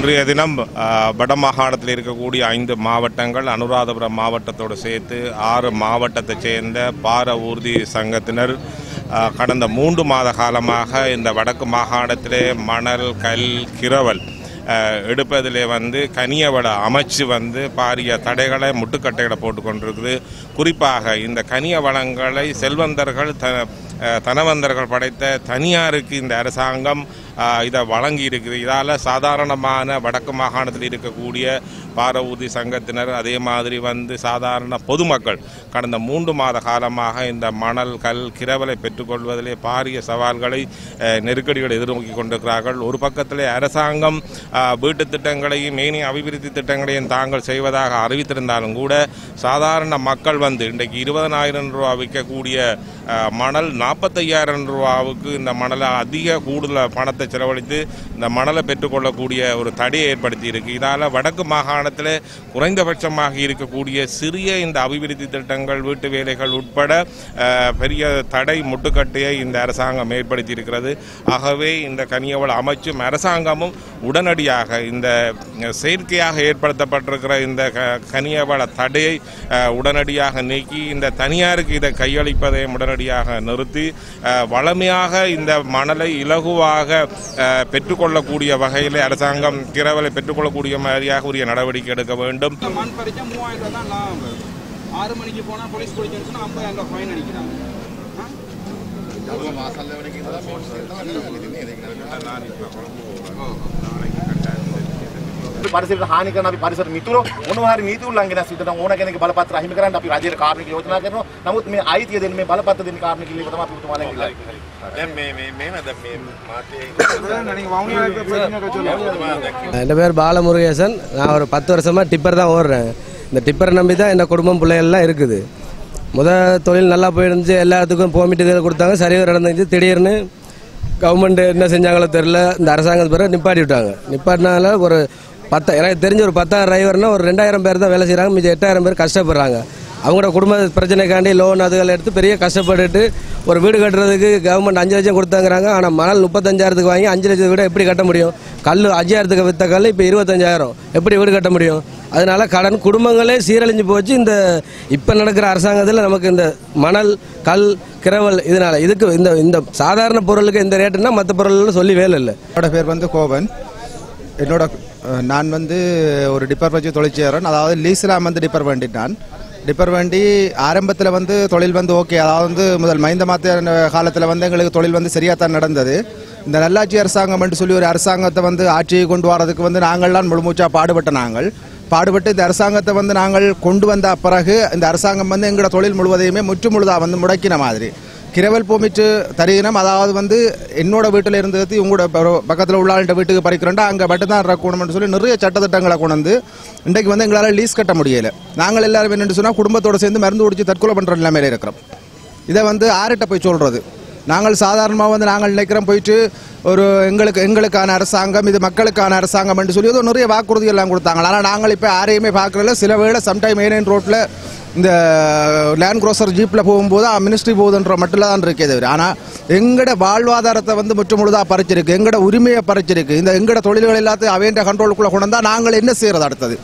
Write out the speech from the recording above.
இன்றைய தினம் வடமாகாணத்தில் இருக்கக்கூடிய 5 மாவட்டங்கள் அனுராதபுரம் மாவட்டத்தோடு சேர்த்து 6 மாவட்டத்தைச் சேர்ந்த பார ஊர்தி சங்கத்தினர் கடந்த 3 மாத காலமாக இந்த வடக்கு மாகாணத்திலே மணல், கல், கிரவல் எடுப்பதிலே கனியவள அமைச்சு பாரிய தடைகளை முட்டுக்கட்டைகளை போட்டுக்கொண்டிருக்குது. குறிப்பாக இந்த கனிய வளங்களை செல்வந்தர்கள் தனவந்தர்கள் படைத்த தனியாருக்கு இந்த அரசாங்கம் இதை வழங்கி இருக்குது. இதால் சாதாரணமான வடக்கு மாகாணத்தில் இருக்கக்கூடிய பார ஊர்தி சங்கத்தினர் அதே மாதிரி சாதாரண பொதுமக்கள் கடந்த 3 மாத காலமாக இந்த மணல், கல், கிரவலை பெற்றுக்கொள்வதிலே பாரிய சவால்களை நெருக்கடிகளை எதிர்நோக்கி கொண்டிருக்கிறார்கள். ஒரு பக்கத்திலே அரசாங்கம் வீட்டு திட்டங்களையும் மேனி அபிவிருத்தி திட்டங்களையும் தாங்கள் செய்வதாக அறிவித்திருந்தாலும் கூட சாதாரண மக்கள் இன்றைக்கு 20,000 ரூபா விற்கக்கூடிய மணல் 45,000 ரூபாவுக்கு இந்த மணலை அதிக கூடுதல் பணத்தை செலவழித்து இந்த மணலை பெற்றுக்கொள்ளக்கூடிய ஒரு தடையை ஏற்படுத்தி இருக்கு. இதால் வடக்கு மாகாணத்தில் குறைந்தபட்சமாக இருக்கக்கூடிய சிறிய இந்த அபிவிருத்தி திட்டங்கள், வீட்டு வேலைகள் உட்பட பெரிய தடை முட்டுக்கட்டையை இந்த அரசாங்கம் ஏற்படுத்தி இருக்கிறது. ஆகவே இந்த கனியவள அமைச்சும் அரசாங்கமும் உடனடியாக இந்த செயற்கையாக ஏற்படுத்தப்பட்டிருக்கிற இந்த கனியவள தடையை உடனடியாக நீக்கி இந்த தனியாருக்கு இதை கையளிப்பதை உடனடியாக நிறுத்தி வளமையாக இந்த மணலை இலகுவாக பெற்றுக்கொள்ளக்கூடிய வகையில் அரசாங்கம் கிரவலை பெற்றுக்கொள்ளக்கூடிய மாதிரியாக உரிய நடவடிக்கை எடுக்க வேண்டும். மண் பறிச்சா 3000 தான் லாபம். 6 மணிக்கு போனால் போலீஸ் பிடிச்சிருச்சுன்னா 50,000 ஃபைன் அடிக்கிறாங்க. परिसर हानि करना भी परिसर मित्रों उन्होंने नीति उल्लंघन सिद्ध होने के बलपत्र हिम करा अभी राज्य कार्मिक योजना कर नमूद में आई थी दिन में बलपत्र दिन कार्मिक के लिए बता तुम्हारे என் பேர் பாலமுருகேசன். நான் ஒரு 10 வருஷமாக டிப்பர் தான் ஓடுறேன். இந்த டிப்பரை நம்பி தான் இந்த குடும்பம் பிள்ளைகள்லாம் இருக்குது. தொழில் நல்லா போயிருந்துச்சு, எல்லாத்துக்கும் பெர்மிட் கொடுத்தாங்க, சரியாக நடந்துச்சு. திடீர்னு கவர்மெண்ட் என்ன செஞ்சாங்களோ தெரியல, இந்த அரசாங்கத்து பிறகு நிப்பாட்டி விட்டாங்க. நிப்பாட்டினால ஒரு 10 எனக்கு தெரிஞ்ச ஒரு 10,000 டிரைவர்னா ஒரு 2,000 பேர் தான் வேலை செய்கிறாங்க. மிச்சம் 8,000 பேர் கஷ்டப்படுறாங்க. அவங்களோட குடும்ப பிரச்சனைக்காண்டி லோன் அதுகள் எடுத்து பெரிய கஷ்டப்பட்டுட்டு ஒரு வீடு கட்டுறதுக்கு கவர்மெண்ட் 5 லட்சம் கொடுத்தாங்கிறாங்க. ஆனால் மணல் 35,000 வாங்கி 5 லட்சத்துக்கு விட எப்படி கட்ட முடியும்? கல் 5,000 விற்ற கல் இப்போ 25,000 எப்படி வீடு கட்ட முடியும்? அதனால கடன் குடும்பங்களே சீரழிஞ்சு போச்சு. இந்த இப்போ நடக்கிற அரசாங்கத்தில் நமக்கு இந்த மணல், கல், கிரவல் இதனால இதுக்கு இந்த சாதாரண பொருளுக்கு இந்த ரேட்டுன்னா மற்ற பொருள்னு சொல்லி வேலை இல்லை. என்னோட பேர் கோபன். நான் ஒரு டிப்பர் வச்சு தொழிற்சேரன். அதாவது லீஸ்லாம் டிப்பர் வண்டி. நான் டிப்பர் வண்டி ஆரம்பத்தில் தொழில் ஓகே, அதாவது முதல் மைந்த மாத்த காலத்தில் எங்களுக்கு தொழில் சரியாக தான் நடந்தது. இந்த நல்லாட்சி அரசாங்கம் என்று சொல்லி ஒரு அரசாங்கத்தை ஆட்சியை கொண்டு வரதுக்கு நாங்கள்லாம் முழுமூச்சா பாடுபட்டு இந்த அரசாங்கத்தை நாங்கள் கொண்டு வந்த பிறகு இந்த அரசாங்கம் எங்களோட தொழில் முழுவதையுமே முற்றுமுழுதாக முடக்கின மாதிரி கிரவல் போமிச்சு தருகினம். அதாவது என்னோட வீட்டில் இருந்தது உங்களோட பக்கத்தில் உள்ள ஆள்கிட்ட வீட்டுக்கு பறிக்கிறோண்டா அங்கே பட்டு தான் இருக்கணும்னு சொல்லி நிறைய சட்டத்திட்டங்களை கொண்டு இன்றைக்கு எங்களால் லீஸ் கட்ட முடியலை. நாங்கள் எல்லாரும் என்னென்னு சொன்னால் குடும்பத்தோடு சேர்ந்து மருந்து குடிச்சு தற்கொலை பண்ணுற நிலைமையில இருக்கிறோம். இதை ஆர்கிட்ட போய் சொல்கிறது. நாங்கள் சாதாரணமாக நாங்கள் நினைக்கிறோம் போயிட்டு ஒரு எங்களுக்கான அரசாங்கம், இது மக்களுக்கான அரசாங்கம் என்று சொல்லி நிறைய வாக்குறுதிகள் எல்லாம் கொடுத்தாங்க. ஆனால் நாங்கள் இப்போ யாரையுமே பார்க்கறதில்ல. சில வேளை சம்டைம் மெயின் ரோட்டில் இந்த லேண்ட் க்ரோசர் ஜீப்பில் போகும்போது மினிஸ்ட்ரி போகுதுன்ற மட்டும் தான் இருக்கே. ஆனால் எங்களோட வாழ்வாதாரத்தை முற்று முழுதாக பறிச்சிருக்கு, எங்களோட உரிமையை பறிச்சிருக்கு. இந்த எங்களோட தொழில்கள் எல்லாத்தையும் அவைன்ற கண்ட்ரோலுக்குள்ளே கொண்டு வந்தால் நாங்கள் என்ன செய்கிறது அடுத்தது?